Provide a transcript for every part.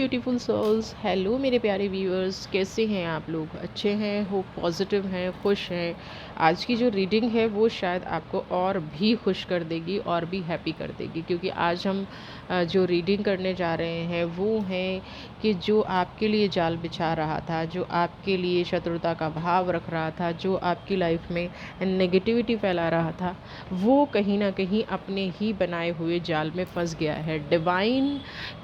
Beautiful souls, hello मेरे प्यारे viewers, कैसे हैं आप लोग? अच्छे हैं, हो पॉजिटिव हैं, खुश हैं। आज की जो रीडिंग है वो शायद आपको और भी खुश कर देगी और भी हैप्पी कर देगी, क्योंकि आज हम जो रीडिंग करने जा रहे हैं वो है कि जो आपके लिए जाल बिछा रहा था, जो आपके लिए शत्रुता का भाव रख रहा था, जो आपकी लाइफ में नेगेटिविटी फैला रहा था, वो कहीं ना कहीं अपने ही बनाए हुए जाल में फंस गया है। डिवाइन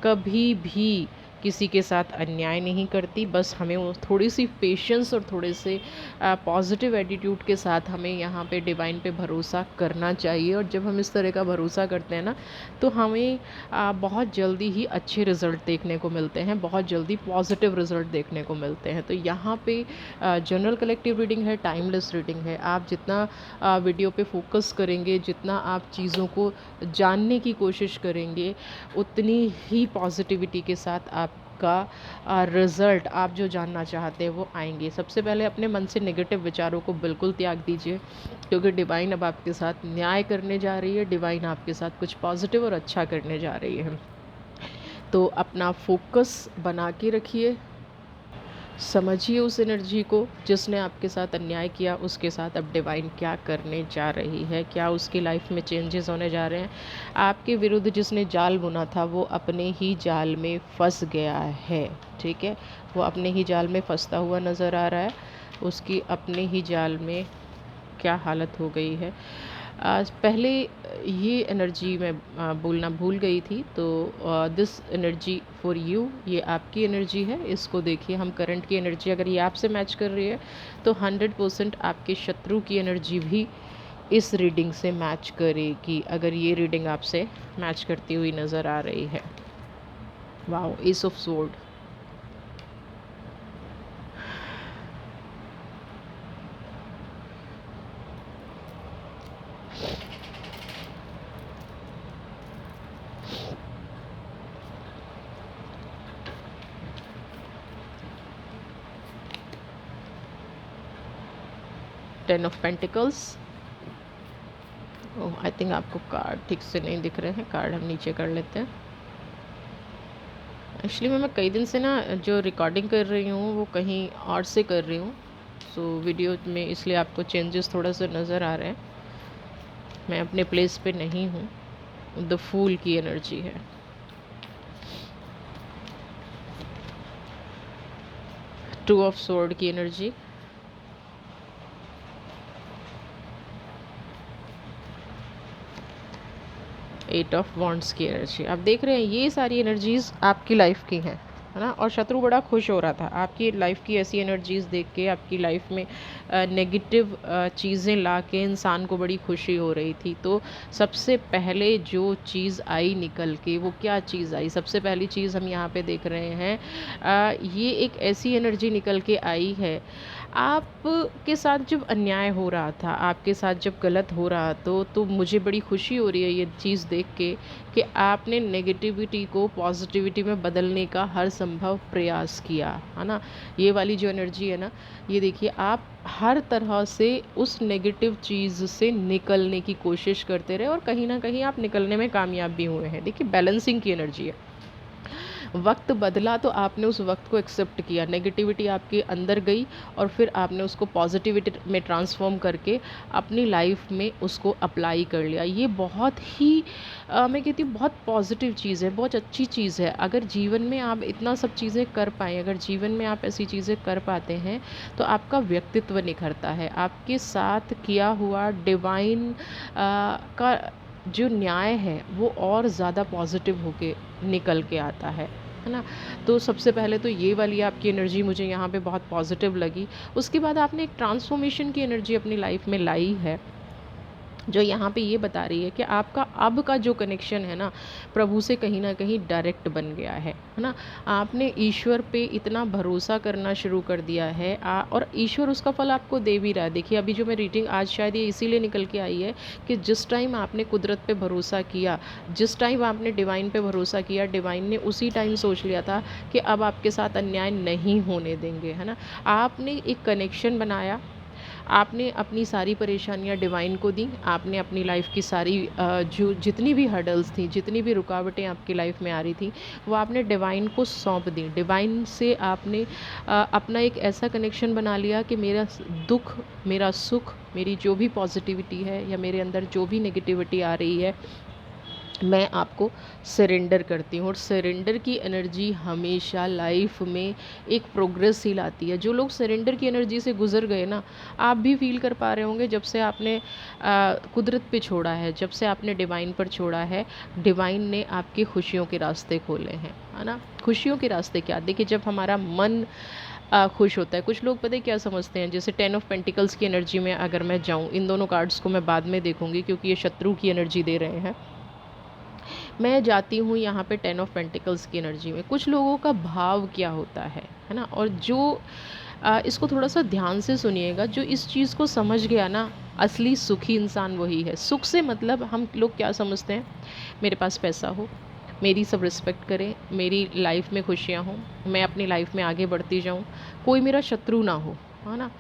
कभी भी किसी के साथ अन्याय नहीं करती, बस हमें वो थोड़ी सी पेशेंस और थोड़े से पॉजिटिव एटीट्यूड के साथ हमें यहाँ पे डिवाइन पे भरोसा करना चाहिए। और जब हम इस तरह का भरोसा करते हैं ना, तो हमें बहुत जल्दी ही अच्छे रिज़ल्ट देखने को मिलते हैं, बहुत जल्दी पॉजिटिव रिज़ल्ट देखने को मिलते हैं। तो यहाँ पे जनरल कलेक्टिव रीडिंग है, टाइमलेस रीडिंग है। आप जितना वीडियो पे फोकस करेंगे, जितना आप चीज़ों को जानने की कोशिश करेंगे, उतनी ही पॉजिटिविटी के साथ आपका रिज़ल्ट, आप जो जानना चाहते हैं वो आएंगे। सबसे पहले अपने मन से नेगेटिव विचारों को बिल्कुल त्याग दीजिए, क्योंकि डिवाइन अब आपके साथ न्याय करने जा रही है। डिवाइन आपके साथ कुछ पॉजिटिव और अच्छा करने जा रही है। तो अपना फोकस बना के रखिए, समझिए उस एनर्जी को जिसने आपके साथ अन्याय किया, उसके साथ अब डिवाइन क्या करने जा रही है, क्या उसकी लाइफ में चेंजेस होने जा रहे हैं। आपके विरुद्ध जिसने जाल बुना था वो अपने ही जाल में फंस गया है, ठीक है। वो अपने ही जाल में फंसता हुआ नज़र आ रहा है। उसकी अपने ही जाल में क्या हालत हो गई है। आज पहले ये एनर्जी मैं बोलना भूल गई थी। तो दिस एनर्जी फॉर यू, ये आपकी एनर्जी है। इसको देखिए, हम करंट की एनर्जी अगर ये आपसे मैच कर रही है तो 100% आपके शत्रु की एनर्जी भी इस रीडिंग से मैच करेगी, अगर ये रीडिंग आपसे मैच करती हुई नज़र आ रही है। Wow, S of sword. Ten of pentacles. Oh, I think आपको कार्ड ठीक से नहीं दिख रहे हैं। कार्ड हम नीचे कर लेते हैं। एक्चुअली मैं कई दिन से ना जो रिकॉर्डिंग कर रही हूँ वो कहीं और से कर रही हूँ, सो वीडियो में इसलिए आपको चेंजेस थोड़ा सा नज़र आ रहे हैं। मैं अपने प्लेस पे नहीं हूँ। द फूल की एनर्जी है। टू ऑफ सोर्ड की एनर्जी। एट ऑफ वॉन्ड्स की एनर्जी। आप देख रहे हैं ये सारी एनर्जीज़ आपकी लाइफ की हैं, है ना। और शत्रु बड़ा खुश हो रहा था आपकी लाइफ की ऐसी एनर्जीज़ देख के। आपकी लाइफ में नेगेटिव चीज़ें ला के इंसान को बड़ी खुशी हो रही थी। तो सबसे पहले जो चीज़ आई निकल के, वो क्या चीज़ आई? सबसे पहली चीज़ हम यहाँ पे देख रहे हैं, ये एक ऐसी एनर्जी निकल के आई है। आपके साथ जब अन्याय हो रहा था, आपके साथ जब गलत हो रहा तो मुझे बड़ी खुशी हो रही है ये चीज़ देख के कि आपने नेगेटिविटी को पॉजिटिविटी में बदलने का हर संभव प्रयास किया, है ना। ये वाली जो एनर्जी है ना, ये देखिए, आप हर तरह से उस नेगेटिव चीज़ से निकलने की कोशिश करते रहे और कहीं ना कहीं आप निकलने में कामयाब भी हुए हैं। देखिए, बैलेंसिंग की एनर्जी है। वक्त बदला तो आपने उस वक्त को एक्सेप्ट किया, नेगेटिविटी आपके अंदर गई और फिर आपने उसको पॉजिटिविटी में ट्रांसफॉर्म करके अपनी लाइफ में उसको अप्लाई कर लिया। ये बहुत ही मैं कहती हूँ बहुत पॉजिटिव चीज़ है, बहुत अच्छी चीज़ है। अगर जीवन में आप इतना सब चीज़ें कर पाएँ, अगर जीवन में आप ऐसी चीज़ें कर पाते हैं तो आपका व्यक्तित्व निखरता है। आपके साथ किया हुआ डिवाइन का जो न्याय है वो और ज़्यादा पॉजिटिव होके निकल के आता है ना। तो सबसे पहले तो ये वाली आपकी एनर्जी मुझे यहाँ पे बहुत पॉजिटिव लगी। उसके बाद आपने एक ट्रांसफॉर्मेशन की एनर्जी अपनी लाइफ में लाई है, जो यहाँ पे ये बता रही है कि आपका अब का जो कनेक्शन है ना, प्रभु से कहीं ना कहीं डायरेक्ट बन गया है ना। आपने ईश्वर पे इतना भरोसा करना शुरू कर दिया है, और ईश्वर उसका फल आपको दे भी रहा है। देखिए, अभी जो मैं रीडिंग आज शायद ये इसीलिए निकल के आई है कि जिस टाइम आपने कुदरत पे भरोसा किया, जिस टाइम आपने डिवाइन पे भरोसा किया, डिवाइन ने उसी टाइम सोच लिया था कि अब आपके साथ अन्याय नहीं होने देंगे, है ना। आपने एक कनेक्शन बनाया, आपने अपनी सारी परेशानियाँ डिवाइन को दी, आपने अपनी लाइफ की सारी जो जितनी भी हर्डल्स थी, जितनी भी रुकावटें आपकी लाइफ में आ रही थी, वो आपने डिवाइन को सौंप दी। डिवाइन से आपने अपना एक ऐसा कनेक्शन बना लिया कि मेरा दुख, मेरा सुख, मेरी जो भी पॉजिटिविटी है या मेरे अंदर जो भी नेगेटिविटी आ रही है, मैं आपको सरेंडर करती हूँ। और सरेंडर की एनर्जी हमेशा लाइफ में एक प्रोग्रेस ही लाती है। जो लोग सरेंडर की एनर्जी से गुजर गए ना, आप भी फील कर पा रहे होंगे, जब से आपने कुदरत पे छोड़ा है, जब से आपने डिवाइन पर छोड़ा है, डिवाइन ने आपकी खुशियों के रास्ते खोले हैं, है ना। खुशियों के रास्ते क्या, देखिए जब हमारा मन खुश होता है, कुछ लोग पता है क्या समझते हैं, जैसे 10 ऑफ पेंटिकल्स की एनर्जी में अगर मैं जाऊँ, इन दोनों कार्ड्स को मैं बाद में देखूंगी क्योंकि ये शत्रु की एनर्जी दे रहे हैं। मैं जाती हूँ यहाँ पे 10 ऑफ पेंटिकल्स की एनर्जी में, कुछ लोगों का भाव क्या होता है ना। और जो इसको थोड़ा सा ध्यान से सुनिएगा, जो इस चीज़ को समझ गया ना, असली सुखी इंसान वही है। सुख से मतलब हम लोग क्या समझते हैं, मेरे पास पैसा हो, मेरी सब रिस्पेक्ट करें, मेरी लाइफ में खुशियाँ हों, मैं अपनी लाइफ में आगे बढ़ती जाऊँ, कोई मेरा शत्रु ना हो, है ना।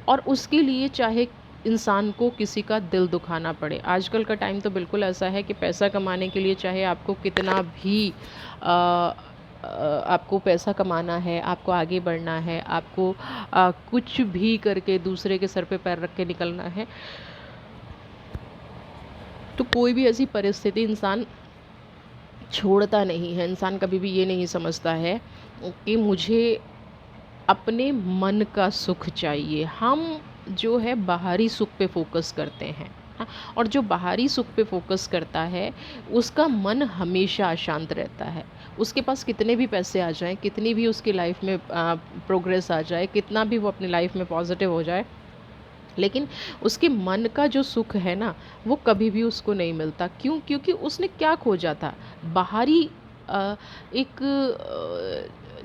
और उसके लिए चाहे इंसान को किसी का दिल दुखाना पड़े। आजकल का टाइम तो बिल्कुल ऐसा है कि पैसा कमाने के लिए चाहे आपको कितना भी आपको पैसा कमाना है, आपको आगे बढ़ना है, आपको कुछ भी करके दूसरे के सर पे पैर रख के निकलना है, तो कोई भी ऐसी परिस्थिति इंसान छोड़ता नहीं है। इंसान कभी भी ये नहीं समझता है कि मुझे अपने मन का सुख चाहिए। हम जो है बाहरी सुख पे फोकस करते हैं, हाँ, और जो बाहरी सुख पे फोकस करता है उसका मन हमेशा अशांत रहता है। उसके पास कितने भी पैसे आ जाएं, कितनी भी उसकी लाइफ में प्रोग्रेस आ जाए, कितना भी वो अपनी लाइफ में पॉजिटिव हो जाए, लेकिन उसके मन का जो सुख है ना, वो कभी भी उसको नहीं मिलता। क्यों? क्योंकि उसने क्या खोजा था, बाहरी एक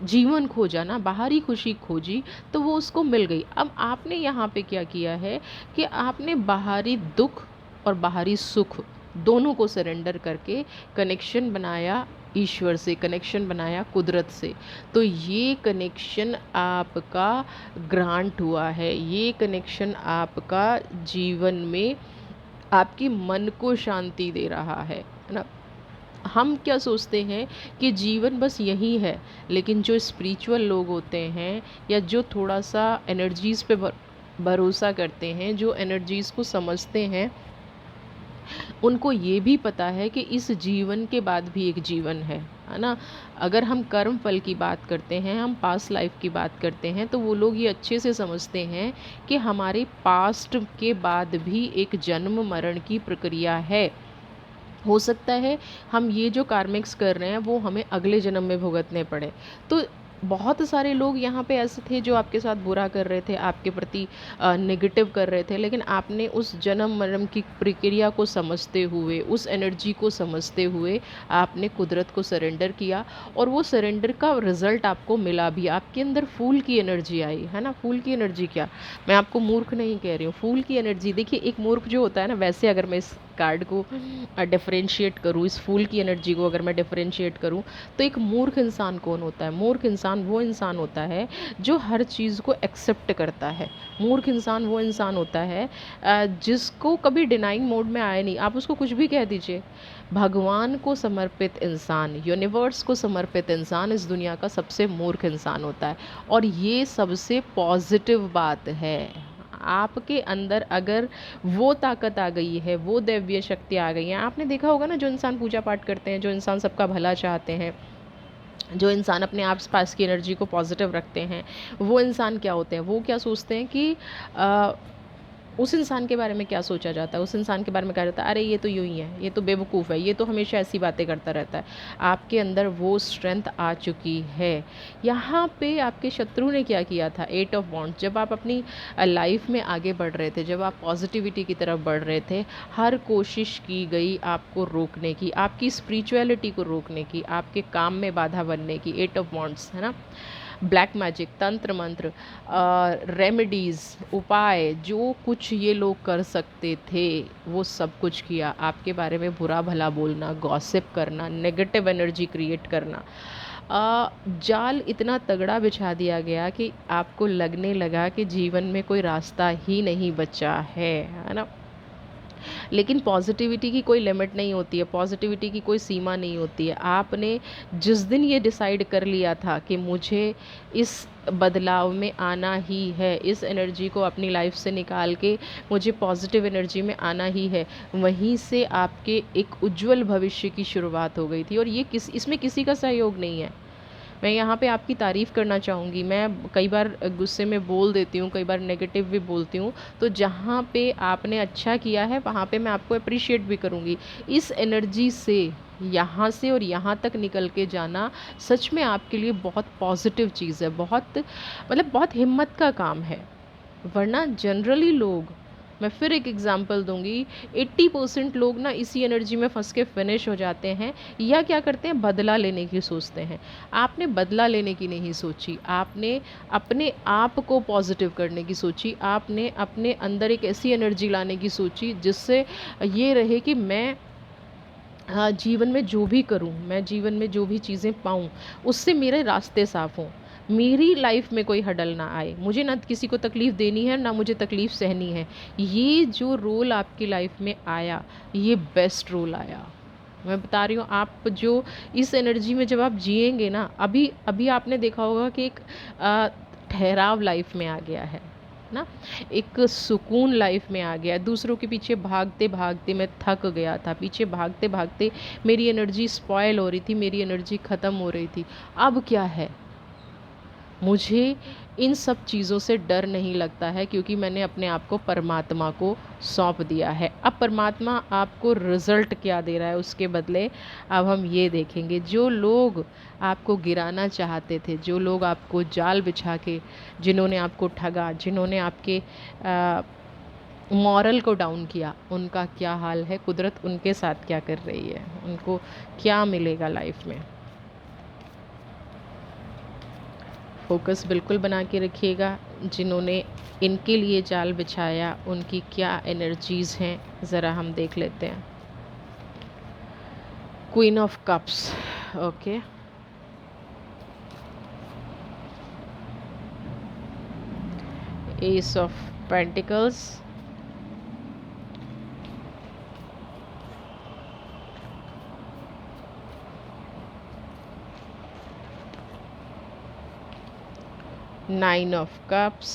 जीवन खोजा ना, बाहरी खुशी खोजी, तो वो उसको मिल गई। अब आपने यहाँ पे क्या किया है कि आपने बाहरी दुख और बाहरी सुख दोनों को सरेंडर करके कनेक्शन बनाया ईश्वर से, कनेक्शन बनाया कुदरत से। तो ये कनेक्शन आपका ग्रांट हुआ है, ये कनेक्शन आपका जीवन में आपकी मन को शांति दे रहा है ना। हम क्या सोचते हैं कि जीवन बस यही है, लेकिन जो स्पिरिचुअल लोग होते हैं या जो थोड़ा सा एनर्जीज़ पे भरोसा करते हैं, जो एनर्जीज़ को समझते हैं, उनको ये भी पता है कि इस जीवन के बाद भी एक जीवन है ना। अगर हम कर्म फल की बात करते हैं, हम पास्ट लाइफ की बात करते हैं, तो वो लोग ये अच्छे से समझते हैं कि हमारे पास्ट के बाद भी एक जन्म मरण की प्रक्रिया है। हो सकता है हम ये जो कार्मिक्स कर रहे हैं वो हमें अगले जन्म में भुगतने पड़े। तो बहुत सारे लोग यहाँ पे ऐसे थे जो आपके साथ बुरा कर रहे थे, आपके प्रति नेगेटिव कर रहे थे, लेकिन आपने उस जन्म मरण की प्रक्रिया को समझते हुए, उस एनर्जी को समझते हुए आपने कुदरत को सरेंडर किया, और वो सरेंडर का रिज़ल्ट आपको मिला भी। आपके अंदर फूल की एनर्जी आई, है ना। फूल की एनर्जी क्या, मैं आपको मूर्ख नहीं कह रही हूँ, फूल की एनर्जी। देखिए एक मूर्ख जो होता है ना, वैसे अगर मैं इस कार्ड को डिफरेंशिएट करूँ, इस फूल की एनर्जी को अगर मैं डिफरेंशिएट करूँ, तो एक मूर्ख इंसान कौन होता है? मूर्ख इंसान वो इंसान होता है जो हर चीज़ को एक्सेप्ट करता है। मूर्ख इंसान वो इंसान होता है जिसको कभी डिनाइंग मोड में आए नहीं। आप उसको कुछ भी कह दीजिए, भगवान को समर्पित इंसान, यूनिवर्स को समर्पित इंसान इस दुनिया का सबसे मूर्ख इंसान होता है। और ये सबसे पॉजिटिव बात है। आपके अंदर अगर वो ताकत आ गई है, वो दैवीय शक्ति आ गई है, आपने देखा होगा ना, जो इंसान पूजा पाठ करते हैं, जो इंसान सबका भला चाहते हैं, जो इंसान अपने आस पास की एनर्जी को पॉजिटिव रखते हैं, वो इंसान क्या होते हैं, वो क्या सोचते हैं कि उस इंसान के बारे में क्या सोचा जाता है, उस इंसान के बारे में कहा जाता है, अरे ये तो यूँ ही है, ये तो बेवकूफ़ है, ये तो हमेशा ऐसी बातें करता रहता है। आपके अंदर वो स्ट्रेंथ आ चुकी है। यहाँ पे आपके शत्रु ने क्या किया था, 8 ऑफ वॉन्ड्स। जब आप अपनी लाइफ में आगे बढ़ रहे थे, जब आप पॉजिटिविटी की तरफ बढ़ रहे थे, हर कोशिश की गई आपको रोकने की, आपकी स्पिरिचुअलिटी को रोकने की, आपके काम में बाधा बनने की। 8 ऑफ वॉन्ड्स, है ना। ब्लैक मैजिक, तंत्र मंत्र, रेमेडीज़, उपाय, जो कुछ ये लोग कर सकते थे वो सब कुछ किया। आपके बारे में बुरा भला बोलना, गॉसिप करना, नेगेटिव एनर्जी क्रिएट करना, जाल इतना तगड़ा बिछा दिया गया कि आपको लगने लगा कि जीवन में कोई रास्ता ही नहीं बचा है ना। लेकिन पॉजिटिविटी की कोई लिमिट नहीं होती है, पॉजिटिविटी की कोई सीमा नहीं होती है। आपने जिस दिन ये डिसाइड कर लिया था कि मुझे इस बदलाव में आना ही है, इस एनर्जी को अपनी लाइफ से निकाल के मुझे पॉजिटिव एनर्जी में आना ही है, वहीं से आपके एक उज्जवल भविष्य की शुरुआत हो गई थी। और ये इसमें किसी का सहयोग नहीं है। मैं यहाँ पे आपकी तारीफ़ करना चाहूँगी। मैं कई बार गुस्से में बोल देती हूँ, कई बार नेगेटिव भी बोलती हूँ, तो जहाँ पे आपने अच्छा किया है वहाँ पे मैं आपको अप्रिशिएट भी करूँगी। इस एनर्जी से यहाँ से और यहाँ तक निकल के जाना सच में आपके लिए बहुत पॉजिटिव चीज़ है, बहुत मतलब बहुत हिम्मत का काम है। वरना जनरली लोग, मैं फिर एक एग्जांपल दूंगी, 80% लोग ना इसी एनर्जी में फंस के फिनिश हो जाते हैं, या क्या करते हैं, बदला लेने की सोचते हैं। आपने बदला लेने की नहीं सोची, आपने अपने आप को पॉजिटिव करने की सोची, आपने अपने अंदर एक ऐसी एनर्जी लाने की सोची जिससे ये रहे कि मैं जीवन में जो भी करूं, मैं जीवन में जो भी चीज़ें पाऊं, उससे मेरे रास्ते साफ़ हों, मेरी लाइफ में कोई हडल ना आए, मुझे ना किसी को तकलीफ़ देनी है ना मुझे तकलीफ़ सहनी है। ये जो रोल आपकी लाइफ में आया, ये बेस्ट रोल आया। मैं बता रही हूँ, आप जो इस एनर्जी में जब आप जिएंगे ना, अभी अभी आपने देखा होगा कि एक ठहराव लाइफ में आ गया है ना, एक सुकून लाइफ में आ गया। दूसरों के पीछे भागते भागते मैं थक गया था, पीछे भागते भागते मेरी एनर्जी स्पॉयल हो रही थी, मेरी एनर्जी ख़त्म हो रही थी। अब क्या है, मुझे इन सब चीज़ों से डर नहीं लगता है, क्योंकि मैंने अपने आप को परमात्मा को सौंप दिया है। अब परमात्मा आपको रिज़ल्ट क्या दे रहा है उसके बदले अब हम ये देखेंगे। जो लोग आपको गिराना चाहते थे, जो लोग आपको जाल बिछा के, जिन्होंने आपको ठगा, जिन्होंने आपके मॉरल को डाउन किया, उनका क्या हाल है, कुदरत उनके साथ क्या कर रही है, उनको क्या मिलेगा लाइफ में। फोकस बिल्कुल बना के रखिएगा। जिन्होंने इनके लिए जाल बिछाया उनकी क्या एनर्जीज़ हैं, ज़रा हम देख लेते हैं। Queen of cups, okay, S of pentacles, nine of cups,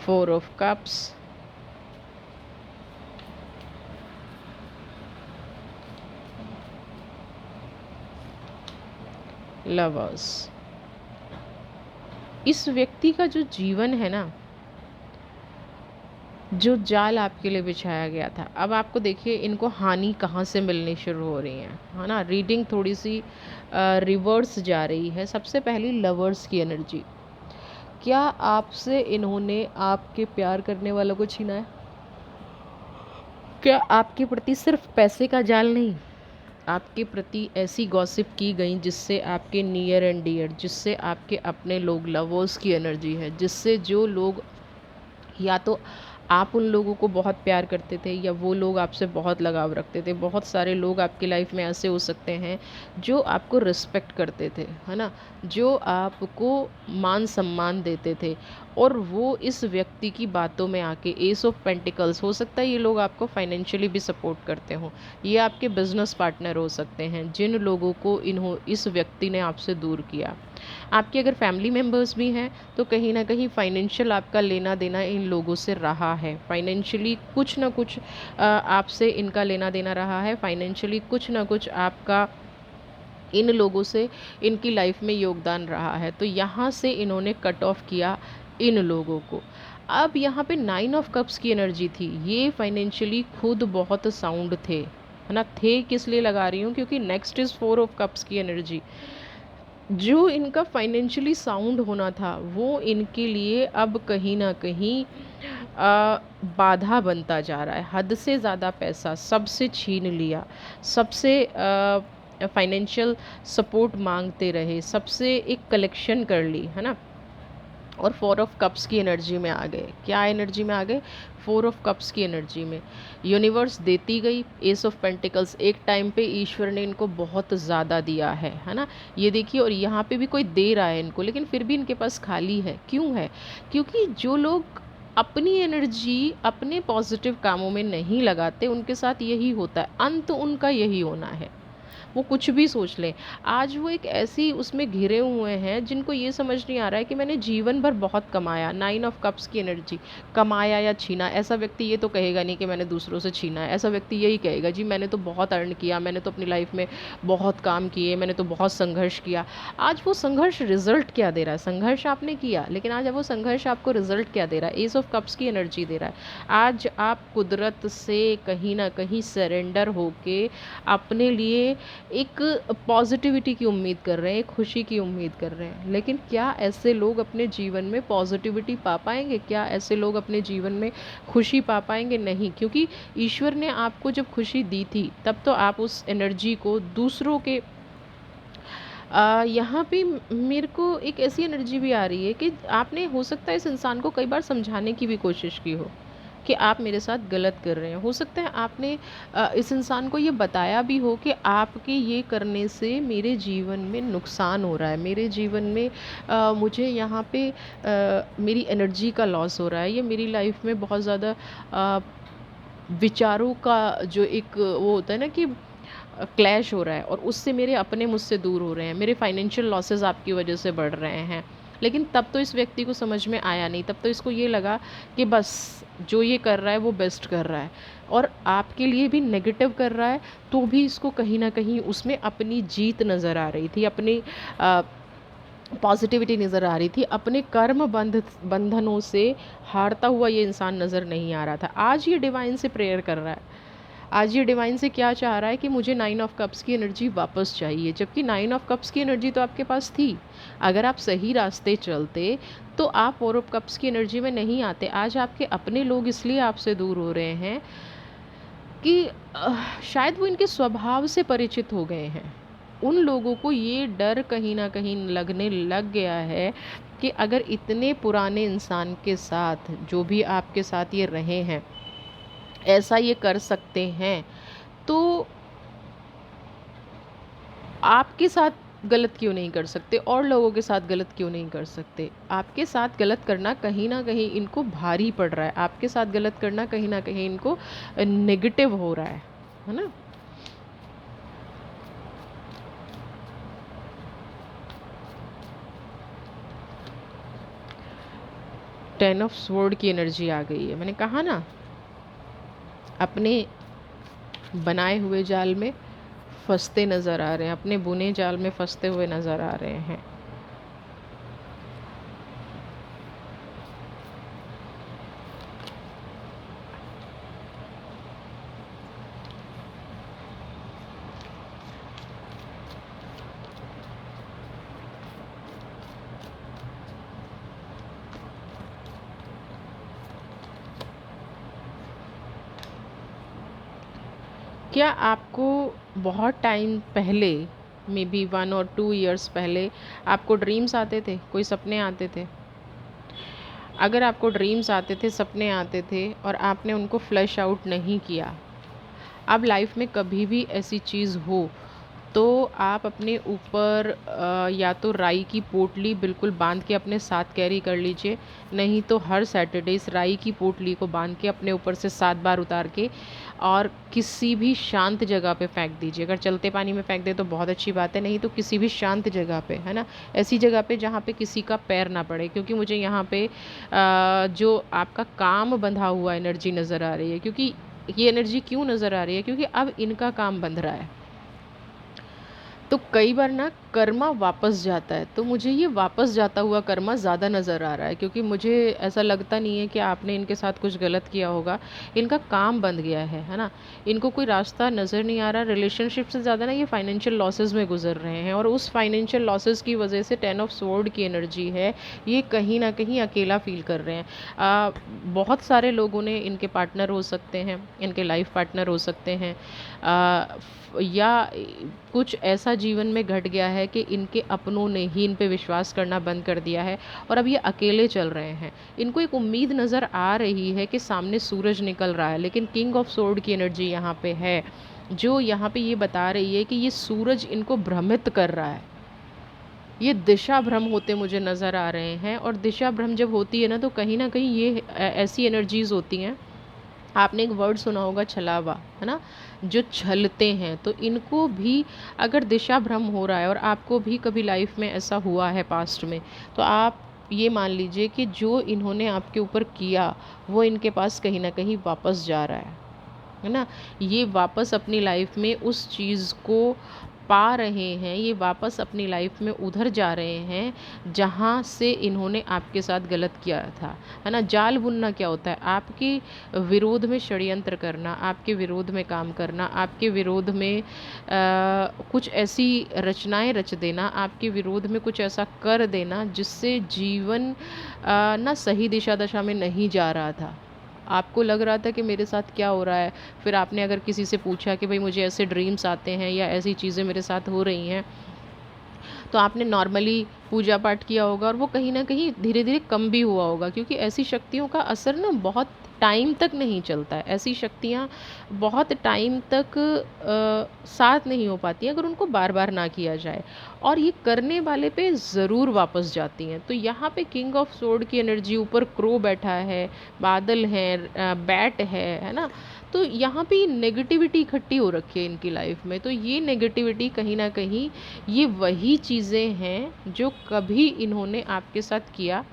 four of cups, lovers. इस व्यक्ति का जो जीवन है ना, जो जाल आपके लिए बिछाया गया था, अब आपको देखिए इनको हानि कहाँ से मिलनी शुरू हो रही है ना। रीडिंग थोड़ी सी रिवर्स जा रही है। सबसे पहली लवर्स की एनर्जी, क्या आपसे इन्होंने आपके प्यार करने वालों को छीना है? क्या आपके प्रति सिर्फ पैसे का जाल नहीं, आपके प्रति ऐसी गॉसिप की गई जिससे आपके नियर एंड डियर, जिससे आपके अपने लोग, लवर्स की एनर्जी है, जिससे जो लोग, या तो आप उन लोगों को बहुत प्यार करते थे या वो लोग आपसे बहुत लगाव रखते थे। बहुत सारे लोग आपकी लाइफ में ऐसे हो सकते हैं जो आपको रिस्पेक्ट करते थे, है ना, जो आपको मान सम्मान देते थे, और वो इस व्यक्ति की बातों में आके, एस ऑफ पेंटिकल्स, हो सकता है ये लोग आपको फाइनेंशियली भी सपोर्ट करते हों, ये आपके बिजनेस पार्टनर हो सकते हैं जिन लोगों को इस व्यक्ति ने आपसे दूर किया। आपके अगर फैमिली मेम्बर्स भी हैं तो कहीं ना कहीं फाइनेंशियल आपका लेना देना इन लोगों से रहा है, फाइनेंशियली कुछ ना कुछ आपसे इनका लेना देना रहा है, फाइनेंशियली कुछ ना कुछ आपका इन लोगों से, इनकी लाइफ में योगदान रहा है। तो यहाँ से इन्होंने कट ऑफ किया इन लोगों को। अब यहाँ पे नाइन ऑफ कप्स की एनर्जी थी, ये फाइनेंशियली खुद बहुत साउंड थे, है ना। थे किस लिए लगा रही हूँ, क्योंकि next is four of cups की एनर्जी। जो इनका फाइनेंशियली साउंड होना था वो इनके लिए अब कहीं ना कहीं बाधा बनता जा रहा है। हद से ज़्यादा पैसा सबसे छीन लिया, सबसे फाइनेंशियल सपोर्ट मांगते रहे, सबसे एक कलेक्शन कर ली, है ना। और 4 ऑफ कप्स की एनर्जी में आ गए। क्या एनर्जी में आ गए? 4 ऑफ कप्स की एनर्जी में। यूनिवर्स देती गई। एस ऑफ पेंटिकल्स, एक टाइम पे ईश्वर ने इनको बहुत ज़्यादा दिया है ना। ये देखिए, और यहाँ पे भी कोई दे रहा है इनको, लेकिन फिर भी इनके पास खाली है। क्यों है? क्योंकि जो लोग अपनी एनर्जी अपने पॉजिटिव कामों में नहीं लगाते, उनके साथ यही होता है, अंत उनका यही होना है। वो कुछ भी सोच लें। आज वो एक ऐसी उसमें घिरे हुए हैं जिनको ये समझ नहीं आ रहा है कि मैंने जीवन भर बहुत कमाया। 9 ऑफ कप्स की एनर्जी, कमाया या छीना। ऐसा व्यक्ति ये तो कहेगा नहीं कि मैंने दूसरों से छीना है। ऐसा व्यक्ति यही कहेगा, जी मैंने तो बहुत अर्न किया, मैंने तो अपनी लाइफ में बहुत काम किए, मैंने तो बहुत संघर्ष किया। आज वो संघर्ष रिजल्ट क्या दे रहा है? संघर्ष आपने किया, लेकिन आज वो संघर्ष आपको रिजल्ट क्या दे रहा है? एस ऑफ कप्स की एनर्जी दे रहा है। आज आप कुदरत से कहीं ना कहीं सरेंडर होके अपने लिए एक पॉजिटिविटी की उम्मीद कर रहे हैं, एक खुशी की उम्मीद कर रहे हैं। लेकिन क्या ऐसे लोग अपने जीवन में पॉजिटिविटी पा पाएंगे? क्या ऐसे लोग अपने जीवन में खुशी पा पाएंगे? नहीं, क्योंकि ईश्वर ने आपको जब खुशी दी थी तब तो आप उस एनर्जी को दूसरों के यहाँ पे मेरे को एक ऐसी एनर्जी भी आ रही है कि आपने, हो सकता है, इस इंसान को कई बार समझाने की भी कोशिश की हो कि आप मेरे साथ गलत कर रहे हैं। हो सकता है आपने इस इंसान को ये बताया भी हो कि आपके ये करने से मेरे जीवन में नुकसान हो रहा है, मेरे जीवन में मुझे यहाँ पे मेरी एनर्जी का लॉस हो रहा है, ये मेरी लाइफ में बहुत ज़्यादा विचारों का जो एक वो होता है ना कि क्लैश हो रहा है, और उससे मेरे अपने मुझसे दूर हो रहे हैं, मेरे फाइनेंशियल लॉसेस आपकी वजह से बढ़ रहे हैं। लेकिन तब तो इस व्यक्ति को समझ में आया नहीं, तब तो इसको ये लगा कि बस जो ये कर रहा है वो बेस्ट कर रहा है, और आपके लिए भी नेगेटिव कर रहा है, तो भी इसको कहीं ना कहीं उसमें अपनी जीत नज़र आ रही थी, अपनी पॉजिटिविटी नज़र आ रही थी, अपने कर्म बंधनों से हारता हुआ ये इंसान नज़र नहीं आ रहा था। आज ये डिवाइन से प्रेयर कर रहा है। आज ये डिवाइन से क्या चाह रहा है कि मुझे 9 ऑफ कप्स की एनर्जी वापस चाहिए, जबकि 9 ऑफ कप्स की एनर्जी तो आपके पास थी। अगर आप सही रास्ते चलते तो आप 4 ऑफ कप्स की एनर्जी में नहीं आते। आज आपके अपने लोग इसलिए आपसे दूर हो रहे हैं कि शायद वो इनके स्वभाव से परिचित हो गए हैं। उन लोगों को ये डर कहीं ना कहीं लगने लग गया है कि अगर इतने पुराने इंसान के साथ, जो भी आपके साथ ये रहे हैं, ऐसा ये कर सकते हैं, तो आपके साथ गलत क्यों नहीं कर सकते, और लोगों के साथ गलत क्यों नहीं कर सकते? आपके साथ गलत करना कहीं ना कहीं इनको भारी पड़ रहा है, आपके साथ गलत करना कहीं ना कहीं इनको नेगेटिव हो रहा है ना। टेन ऑफ स्वॉर्ड की एनर्जी आ गई है। मैंने कहा ना, अपने बनाए हुए जाल में फंसते नज़र आ रहे हैं, अपने बुने जाल में फंसते हुए नज़र आ रहे हैं। क्या आपको बहुत टाइम पहले, मे बी 1 और 2 ईयर्स पहले, आपको ड्रीम्स आते थे, कोई सपने आते थे? अगर आपको ड्रीम्स आते थे, सपने आते थे, और आपने उनको फ्लैश आउट नहीं किया, अब लाइफ में कभी भी ऐसी चीज़ हो तो आप अपने ऊपर या तो राई की पोटली बिल्कुल बांध के अपने साथ कैरी कर लीजिए, नहीं तो हर सैटरडे इस राई की पोटली को बांध के अपने ऊपर से 7 बार उतार के और किसी भी शांत जगह पे फेंक दीजिए। अगर चलते पानी में फेंक दे तो बहुत अच्छी बात है, नहीं तो किसी भी शांत जगह पे, है ना, ऐसी जगह पे जहाँ पे किसी का पैर ना पड़े। क्योंकि मुझे यहाँ पे जो आपका काम बंधा हुआ एनर्जी नज़र आ रही है। क्योंकि ये एनर्जी क्यों नज़र आ रही है? क्योंकि अब इनका काम बंध रहा है, तो कई बार ना कर्मा वापस जाता है, तो मुझे ये वापस जाता हुआ कर्मा ज़्यादा नज़र आ रहा है, क्योंकि मुझे ऐसा लगता नहीं है कि आपने इनके साथ कुछ गलत किया होगा। इनका काम बंद गया है ना, इनको कोई रास्ता नज़र नहीं आ रहा। रिलेशनशिप से ज़्यादा ना ये फाइनेंशियल लॉसेस में गुजर रहे हैं, और उस फाइनेंशियल लॉसेस की वजह से 10 ऑफ स्वॉर्ड की एनर्जी है, ये कहीं ना कहीं अकेला फील कर रहे हैं। बहुत सारे लोगों ने इनके पार्टनर हो सकते हैं, इनके लाइफ पार्टनर हो सकते हैं, या कुछ ऐसा जीवन में घट गया है कि इनके अपनों ने ही इन पे विश्वास करना बंद कर दिया है और अब ये अकेले चल रहे हैं। इनको एक उम्मीद नज़र आ रही है कि सामने सूरज निकल रहा है, लेकिन किंग ऑफ सोर्ड की एनर्जी यहाँ पे है, जो यहाँ पे ये बता रही है कि ये सूरज इनको भ्रमित कर रहा है। ये दिशा भ्रम होते मुझे नज़र आ रहे हैं, और दिशा भ्रम जब होती है ना, तो कहीं ना कहीं ये ऐसी एनर्जीज़ होती हैं। आपने एक वर्ड सुना होगा छलावा, है ना, जो छलते हैं। तो इनको भी अगर दिशा भ्रम हो रहा है और आपको भी कभी लाइफ में ऐसा हुआ है पास्ट में, तो आप ये मान लीजिए कि जो इन्होंने आपके ऊपर किया वो इनके पास कहीं ना कहीं वापस जा रहा है ना। ये वापस अपनी लाइफ में उस चीज़ को पा रहे हैं, ये वापस अपनी लाइफ में उधर जा रहे हैं जहाँ से इन्होंने आपके साथ गलत किया था, है ना। जाल बुनना क्या होता है? आपके विरोध में षड्यंत्र करना, आपके विरोध में काम करना, आपके विरोध में कुछ ऐसी रचनाएं रच देना, आपके विरोध में कुछ ऐसा कर देना जिससे जीवन ना सही दिशा दशा में नहीं जा रहा था। आपको लग रहा था कि मेरे साथ क्या हो रहा है, फिर आपने अगर किसी से पूछा कि भाई मुझे ऐसे ड्रीम्स आते हैं या ऐसी चीज़ें मेरे साथ हो रही हैं, तो आपने नॉर्मली पूजा पाठ किया होगा और वो कहीं ना कहीं धीरे धीरे कम भी हुआ होगा, क्योंकि ऐसी शक्तियों का असर ना बहुत टाइम तक नहीं चलता है। ऐसी शक्तियाँ बहुत टाइम तक साथ नहीं हो पाती अगर उनको बार बार ना किया जाए, और ये करने वाले पे ज़रूर वापस जाती हैं। तो यहाँ पे किंग ऑफ सोर्ड की एनर्जी, ऊपर क्रो बैठा है, बादल हैं, बैट है ना। तो यहाँ पे नेगेटिविटी इकट्ठी हो रखी है इनकी लाइफ में। तो ये नेगेटिविटी कहीं ना कहीं ये वही चीज़ें हैं जो कभी इन्होंने आपके साथ किया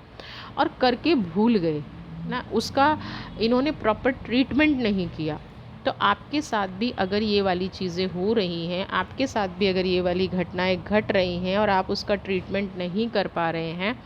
और करके भूल गए ना, उसका इन्होंने प्रॉपर ट्रीटमेंट नहीं किया। तो आपके साथ भी अगर ये वाली चीज़ें हो रही हैं, आपके साथ भी अगर ये वाली घटनाएं घट रही हैं और आप उसका ट्रीटमेंट नहीं कर पा रहे हैं,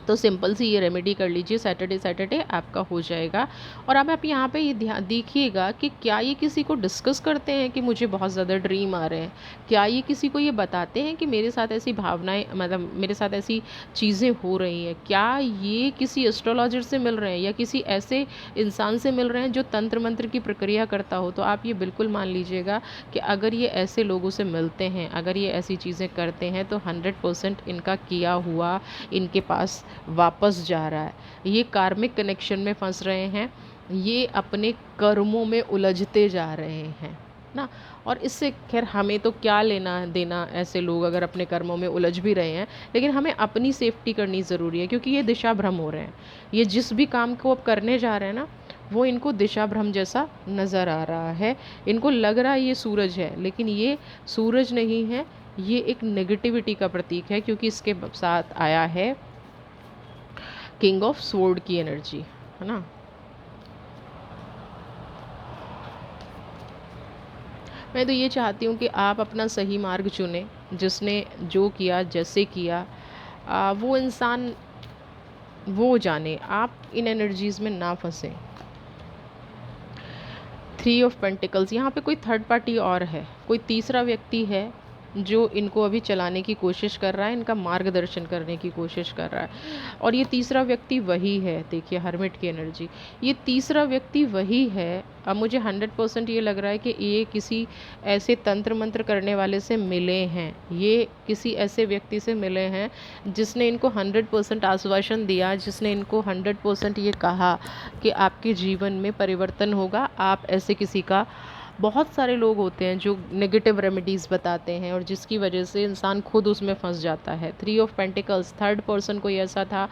तो सिंपल सी ये रेमेडी कर लीजिए। सैटरडे आपका हो जाएगा। और अब आप यहाँ पे ये ध्यान देखिएगा कि क्या ये किसी को डिस्कस करते हैं कि मुझे बहुत ज़्यादा ड्रीम आ रहे हैं, क्या ये किसी को ये बताते हैं कि मेरे साथ ऐसी भावनाएं, मतलब मेरे साथ ऐसी चीज़ें हो रही हैं, क्या ये किसी एस्ट्रोलॉजर से मिल रहे हैं या किसी ऐसे इंसान से मिल रहे हैं जो तंत्र मंत्र की प्रक्रिया करता हो। तो आप ये बिल्कुल मान लीजिएगा कि अगर ये ऐसे लोगों से मिलते हैं, अगर ये ऐसी चीज़ें करते हैं, तो 100% इनका किया हुआ इनके पास वापस जा रहा है। ये कार्मिक कनेक्शन में फंस रहे हैं, ये अपने कर्मों में उलझते जा रहे हैं ना। और इससे खैर हमें तो क्या लेना देना, ऐसे लोग अगर अपने कर्मों में उलझ भी रहे हैं, लेकिन हमें अपनी सेफ्टी करनी ज़रूरी है, क्योंकि ये दिशा भ्रम हो रहे हैं। ये जिस भी काम को अब करने जा रहे हैं ना, वो इनको दिशा भ्रम जैसा नज़र आ रहा है। इनको लग रहा है ये सूरज है, लेकिन ये सूरज नहीं है, ये एक नेगेटिविटी का प्रतीक है, क्योंकि इसके साथ आया है किंग ऑफ स्वॉर्ड की एनर्जी, है ना। मैं तो ये चाहती हूँ कि आप अपना सही मार्ग चुनें। जिसने जो किया, जैसे किया, वो इंसान वो जाने, आप इन एनर्जीज़ में ना फंसें। 3 ऑफ पेंटिकल्स, यहाँ पे कोई थर्ड पार्टी और है, कोई तीसरा व्यक्ति है जो इनको अभी चलाने की कोशिश कर रहा है, इनका मार्गदर्शन करने की कोशिश कर रहा है। और ये तीसरा व्यक्ति वही है, देखिए हर्मिट की एनर्जी, ये तीसरा व्यक्ति वही है। अब मुझे 100% ये लग रहा है कि ये किसी ऐसे तंत्र मंत्र करने वाले से मिले हैं, ये किसी ऐसे व्यक्ति से मिले हैं जिसने इनको 100% आश्वासन दिया, जिसने इनको 100% ये कहा कि आपके जीवन में परिवर्तन होगा। आप ऐसे किसी का, बहुत सारे लोग होते हैं जो नेगेटिव रेमेडीज़ बताते हैं और जिसकी वजह से इंसान खुद उसमें फंस जाता है। 3 ऑफ पेंटिकल्स, थर्ड पर्सन कोई ऐसा था,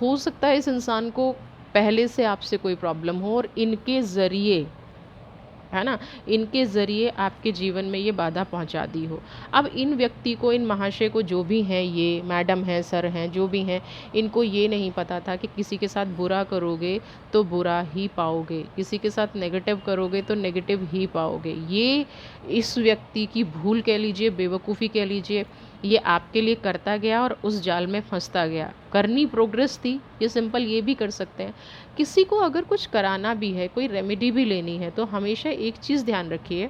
हो सकता है इस इंसान को पहले से आपसे कोई प्रॉब्लम हो और इनके ज़रिए, है ना, इनके ज़रिए आपके जीवन में ये बाधा पहुंचा दी हो। अब इन व्यक्ति को, इन महाशय को, जो भी हैं, ये मैडम हैं, सर हैं, जो भी हैं, इनको ये नहीं पता था कि किसी के साथ बुरा करोगे तो बुरा ही पाओगे, किसी के साथ नेगेटिव करोगे तो नेगेटिव ही पाओगे। ये इस व्यक्ति की भूल कह लीजिए, बेवकूफ़ी कह लीजिए, ये आपके लिए करता गया और उस जाल में फंसता गया। करनी प्रोग्रेस थी, ये सिंपल ये भी कर सकते हैं। किसी को अगर कुछ कराना भी है, कोई रेमेडी भी लेनी है, तो हमेशा एक चीज़ ध्यान रखिए,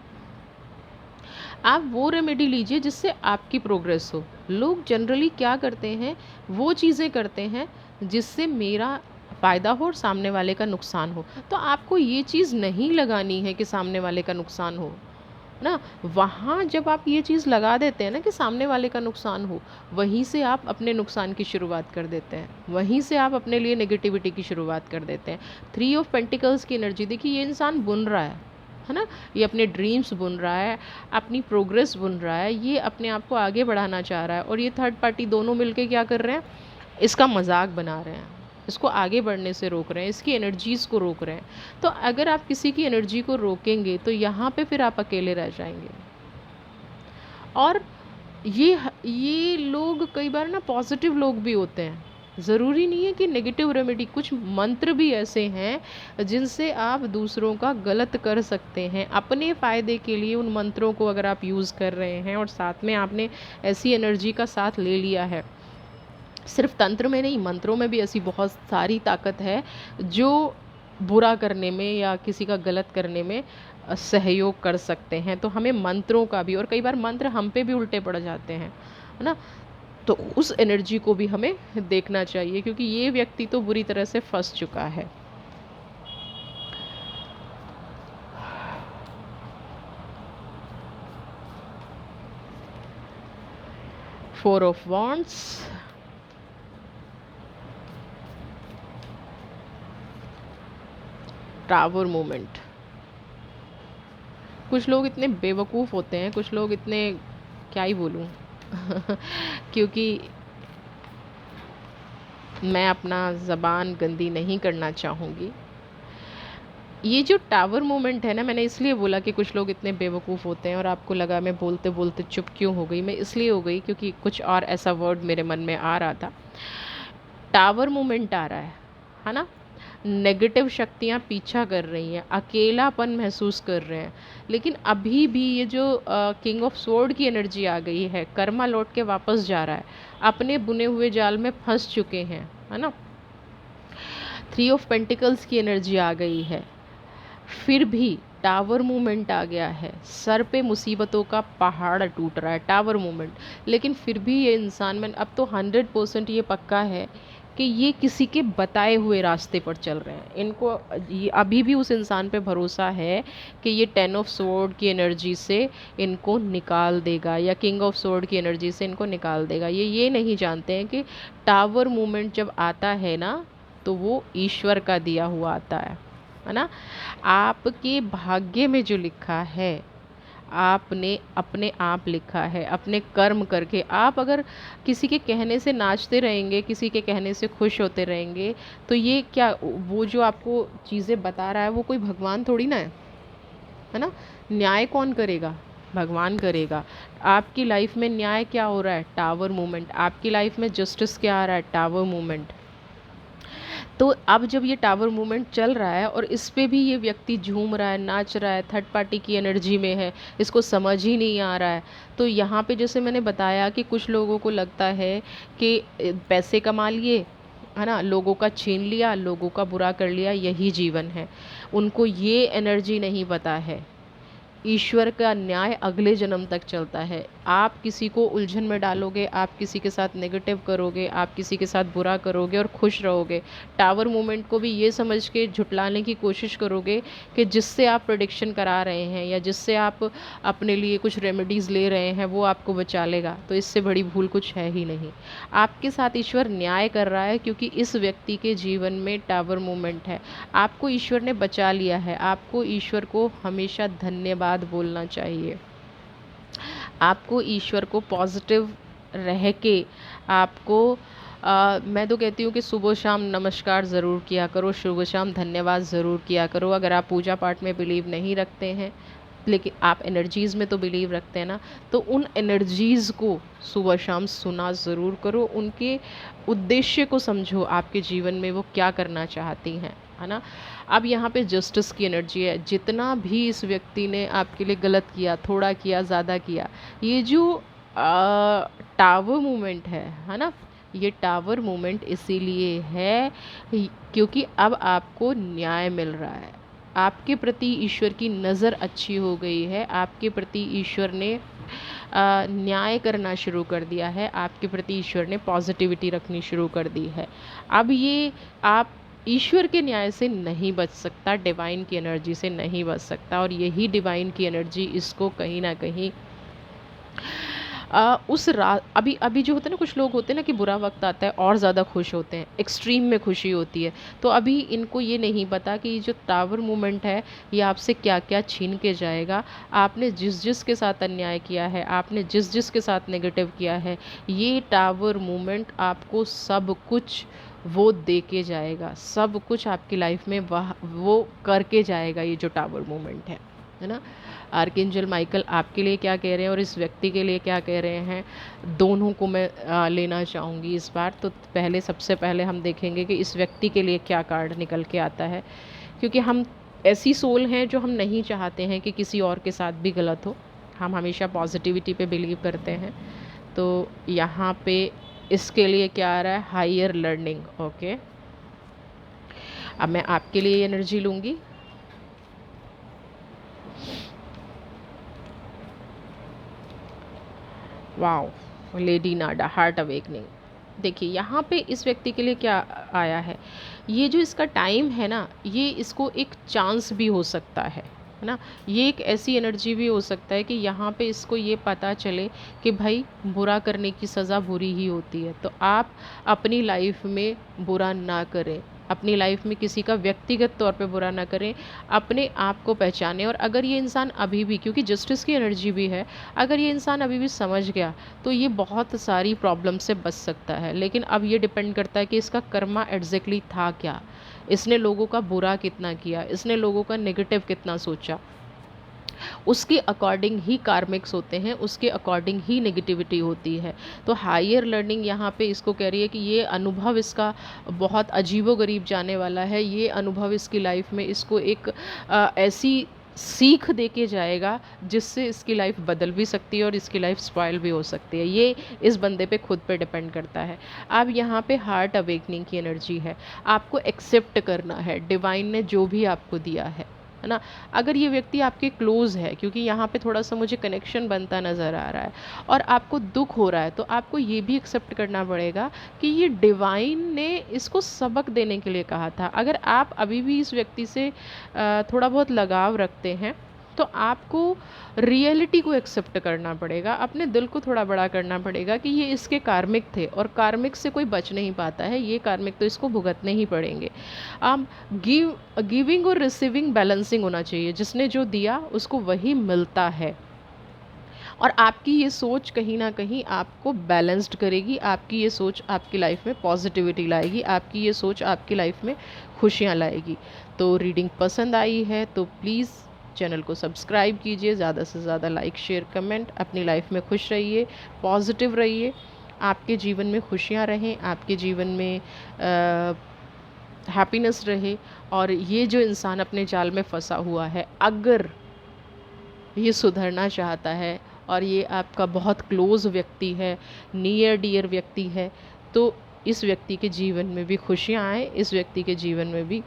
आप वो रेमेडी लीजिए जिससे आपकी प्रोग्रेस हो। लोग जनरली क्या करते हैं, वो चीज़ें करते हैं जिससे मेरा फ़ायदा हो और सामने वाले का नुकसान हो। तो आपको ये चीज़ नहीं लगानी है कि सामने वाले का नुकसान हो, ना। वहाँ जब आप ये चीज़ लगा देते हैं ना कि सामने वाले का नुकसान हो, वहीं से आप अपने नुकसान की शुरुआत कर देते हैं, वहीं से आप अपने लिए नेगेटिविटी की शुरुआत कर देते हैं। 3 ऑफ पेंटिकल्स की एनर्जी देखिए, ये इंसान बुन रहा है ना, ये अपने ड्रीम्स बुन रहा है, अपनी प्रोग्रेस बुन रहा है, ये अपने आप को आगे बढ़ाना चाह रहा है, और ये थर्ड पार्टी दोनों मिलके क्या कर रहे हैं, इसका मजाक बना रहे हैं, इसको आगे बढ़ने से रोक रहे हैं, इसकी एनर्जीज़ को रोक रहे हैं। तो अगर आप किसी की एनर्जी को रोकेंगे तो यहाँ पे फिर आप अकेले रह जाएंगे। और ये लोग कई बार ना पॉजिटिव लोग भी होते हैं, ज़रूरी नहीं है कि नेगेटिव रेमेडी। कुछ मंत्र भी ऐसे हैं जिनसे आप दूसरों का गलत कर सकते हैं अपने फ़ायदे के लिए। उन मंत्रों को अगर आप यूज़ कर रहे हैं और साथ में आपने ऐसी एनर्जी का साथ ले लिया है, सिर्फ तंत्र में नहीं, मंत्रों में भी ऐसी बहुत सारी ताकत है जो बुरा करने में या किसी का गलत करने में सहयोग कर सकते हैं। तो हमें मंत्रों का भी, और कई बार मंत्र हम पे भी उल्टे पड़ जाते हैं, है ना, तो उस एनर्जी को भी हमें देखना चाहिए, क्योंकि ये व्यक्ति तो बुरी तरह से फंस चुका है। Four of wands, tower movement. कुछ लोग इतने बेवकूफ़ होते हैं, कुछ लोग इतने, क्या ही बोलूँ क्योंकि मैं अपना ज़बान गंदी नहीं करना चाहूँगी। ये जो टावर मोमेंट है ना, मैंने इसलिए बोला कि कुछ लोग इतने बेवकूफ़ होते हैं, और आपको लगा मैं बोलते बोलते चुप क्यों हो गई। मैं इसलिए हो गई क्योंकि कुछ और ऐसा वर्ड मेरे मन में आ रहा था। टावर मोमेंट आ रहा है ना, नेगेटिव शक्तियाँ पीछा कर रही हैं, अकेलापन महसूस कर रहे हैं, लेकिन अभी भी ये जो किंग ऑफ स्वॉर्ड की एनर्जी आ गई है, कर्मा लौट के वापस जा रहा है, अपने बुने हुए जाल में फंस चुके हैं, है ना। 3 ऑफ पेंटिकल्स की एनर्जी आ गई है, फिर भी टावर मूवमेंट आ गया है, सर पे मुसीबतों का पहाड़ टूट रहा है, टावर मूवमेंट। लेकिन फिर भी ये इंसान, में अब तो 100% ये पक्का है कि ये किसी के बताए हुए रास्ते पर चल रहे हैं। इनको ये अभी भी उस इंसान पे भरोसा है कि ये 10 ऑफ स्वॉर्ड की एनर्जी से इनको निकाल देगा, या किंग ऑफ स्वॉर्ड की एनर्जी से इनको निकाल देगा। ये नहीं जानते हैं कि टावर मूवमेंट जब आता है ना, तो वो ईश्वर का दिया हुआ आता है ना। आपके भाग्य में जो लिखा है, आपने अपने आप लिखा है, अपने कर्म करके। आप अगर किसी के कहने से नाचते रहेंगे, किसी के कहने से खुश होते रहेंगे, तो ये क्या, वो जो आपको चीज़ें बता रहा है वो कोई भगवान थोड़ी ना है ना। न्याय कौन करेगा? भगवान करेगा। आपकी लाइफ में न्याय क्या हो रहा है? Tower movement. आपकी लाइफ में जस्टिस क्या आ रहा है? Tower movement. तो अब जब ये टावर मूवमेंट चल रहा है और इस पे भी ये व्यक्ति झूम रहा है, नाच रहा है, थर्ड पार्टी की एनर्जी में है, इसको समझ ही नहीं आ रहा है। तो यहाँ पे जैसे मैंने बताया कि कुछ लोगों को लगता है कि पैसे कमा लिए, है ना, लोगों का छीन लिया, लोगों का बुरा कर लिया, यही जीवन है। उनको ये एनर्जी नहीं पता है ईश्वर का न्याय अगले जन्म तक चलता है। आप किसी को उलझन में डालोगे, आप किसी के साथ नेगेटिव करोगे, आप किसी के साथ बुरा करोगे और खुश रहोगे। टावर मूवमेंट को भी ये समझ के झुटलाने की कोशिश करोगे कि जिससे आप प्रेडिक्शन करा रहे हैं या जिससे आप अपने लिए कुछ रेमेडीज़ ले रहे हैं वो आपको बचा लेगा, तो इससे बड़ी भूल कुछ है ही नहीं। आपके साथ ईश्वर न्याय कर रहा है क्योंकि इस व्यक्ति के जीवन में टावर मूवमेंट है। आपको ईश्वर ने बचा लिया है। आपको ईश्वर को हमेशा धन्यवाद बोलना चाहिए। आपको ईश्वर को पॉजिटिव रह के, आपको मैं तो कहती हूँ कि सुबह शाम नमस्कार ज़रूर किया करो, सुबह शाम धन्यवाद ज़रूर किया करो। अगर आप पूजा पाठ में बिलीव नहीं रखते हैं, लेकिन आप एनर्जीज़ में तो बिलीव रखते हैं ना, तो उन एनर्जीज़ को सुबह शाम सुना ज़रूर करो। उनके उद्देश्य को समझो, आपके जीवन में वो क्या करना चाहती हैं, है ना। अब यहाँ पे जस्टिस की एनर्जी है। जितना भी इस व्यक्ति ने आपके लिए गलत किया, थोड़ा किया, ज़्यादा किया, ये जो टावर मूवमेंट है ना, ये टावर मूवमेंट इसीलिए है क्योंकि अब आपको न्याय मिल रहा है। आपके प्रति ईश्वर की नज़र अच्छी हो गई है। आपके प्रति ईश्वर ने न्याय करना शुरू कर दिया है। आपके प्रति ईश्वर ने पॉजिटिविटी रखनी शुरू कर दी है। अब ये आप ईश्वर के न्याय से नहीं बच सकता, डिवाइन की एनर्जी से नहीं बच सकता। और यही डिवाइन की एनर्जी इसको कहीं ना कहीं उस रात, अभी अभी जो होता है ना, कुछ लोग होते हैं ना कि बुरा वक्त आता है और ज़्यादा खुश होते हैं, एक्सट्रीम में खुशी होती है। तो अभी इनको ये नहीं पता कि ये जो टावर मूवमेंट है ये आपसे क्या क्या छीन के जाएगा। आपने जिस जिस के साथ अन्याय किया है, आपने जिस जिस के साथ नेगेटिव किया है, ये टावर मूवमेंट आपको सब कुछ वो दे के जाएगा, सब कुछ आपकी लाइफ में वह वो करके जाएगा, ये जो टावर मूवमेंट है ना। आर्कएंजल माइकल आपके लिए क्या कह रहे हैं और इस व्यक्ति के लिए क्या कह रहे हैं, दोनों को मैं लेना चाहूँगी इस बार। तो पहले, सबसे पहले हम देखेंगे कि इस व्यक्ति के लिए क्या कार्ड निकल के आता है, क्योंकि हम ऐसी सोल हैं जो हम नहीं चाहते हैं कि किसी और के साथ भी गलत हो। हम हमेशा पॉजिटिविटी पे बिलीव करते हैं। तो यहाँ पे इसके लिए क्या आ रहा है, हायर लर्निंग। ओके, अब मैं आपके लिए एनर्जी लूँगी। वाओ, लेडी नाडा, हार्ट अवेकनिंग। देखिए यहाँ पे इस व्यक्ति के लिए क्या आया है, ये जो इसका टाइम है ना, ये इसको एक चांस भी हो सकता है ना। ये एक ऐसी एनर्जी भी हो सकता है कि यहाँ पे इसको ये पता चले कि भाई बुरा करने की सज़ा बुरी ही होती है। तो आप अपनी लाइफ में बुरा ना करें, अपनी लाइफ में किसी का व्यक्तिगत तौर पे बुरा ना करें, अपने आप को पहचानें। और अगर ये इंसान अभी भी, क्योंकि जस्टिस की एनर्जी भी है, अगर ये इंसान अभी भी समझ गया तो ये बहुत सारी प्रॉब्लम से बच सकता है। लेकिन अब ये डिपेंड करता है कि इसका कर्मा एग्जैक्टली था क्या, इसने लोगों का बुरा कितना किया, इसने लोगों का नेगेटिव कितना सोचा, उसके अकॉर्डिंग ही कार्मिक्स होते हैं, उसके अकॉर्डिंग ही नेगेटिविटी होती है। तो हायर लर्निंग यहाँ पे इसको कह रही है कि ये अनुभव इसका बहुत अजीबोगरीब जाने वाला है। ये अनुभव इसकी लाइफ में इसको एक ऐसी सीख दे के जाएगा जिससे इसकी लाइफ बदल भी सकती है और इसकी लाइफ स्पॉइल भी हो सकती है। ये इस बंदे पे खुद पे डिपेंड करता है। अब यहाँ पे हार्ट अवेकनिंग की एनर्जी है, आपको एक्सेप्ट करना है डिवाइन ने जो भी आपको दिया है ना। अगर ये व्यक्ति आपके क्लोज़ है, क्योंकि यहाँ पे थोड़ा सा मुझे कनेक्शन बनता नज़र आ रहा है और आपको दुख हो रहा है, तो आपको ये भी एक्सेप्ट करना पड़ेगा कि ये डिवाइन ने इसको सबक देने के लिए कहा था। अगर आप अभी भी इस व्यक्ति से थोड़ा बहुत लगाव रखते हैं तो आपको रियलिटी को एक्सेप्ट करना पड़ेगा, अपने दिल को थोड़ा बड़ा करना पड़ेगा कि ये इसके कार्मिक थे और कार्मिक से कोई बच नहीं पाता है, ये कार्मिक तो इसको भुगतने ही पड़ेंगे। गिविंग और रिसीविंग बैलेंसिंग होना चाहिए, जिसने जो दिया उसको वही मिलता है। और आपकी ये सोच कहीं ना कहीं आपको बैलेंस्ड करेगी, आपकी ये सोच आपकी लाइफ में पॉजिटिविटी लाएगी, आपकी ये सोच आपकी लाइफ में खुशियाँ लाएगी। तो रीडिंग पसंद आई है तो प्लीज़ चैनल को सब्सक्राइब कीजिए, ज़्यादा से ज़्यादा लाइक शेयर कमेंट। अपनी लाइफ में खुश रहिए, पॉजिटिव रहिए, आपके जीवन में खुशियाँ रहें, आपके जीवन में हैप्पीनेस रहे। और ये जो इंसान अपने जाल में फंसा हुआ है, अगर ये सुधरना चाहता है और ये आपका बहुत क्लोज़ व्यक्ति है, नियर डियर व्यक्ति है, तो इस व्यक्ति के जीवन में भी खुशियाँ आए, इस व्यक्ति के जीवन में भी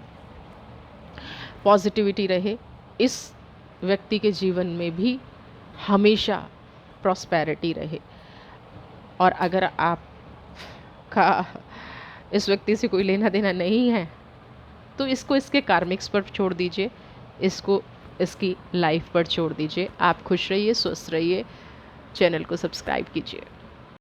पॉजिटिविटी रहे, इस व्यक्ति के जीवन में भी हमेशा प्रॉस्पेरिटी रहे। और अगर आपका इस व्यक्ति से कोई लेना देना नहीं है तो इसको इसके कार्मिक्स पर छोड़ दीजिए, इसको इसकी लाइफ पर छोड़ दीजिए। आप खुश रहिए, स्वस्थ रहिए, चैनल को सब्सक्राइब कीजिए।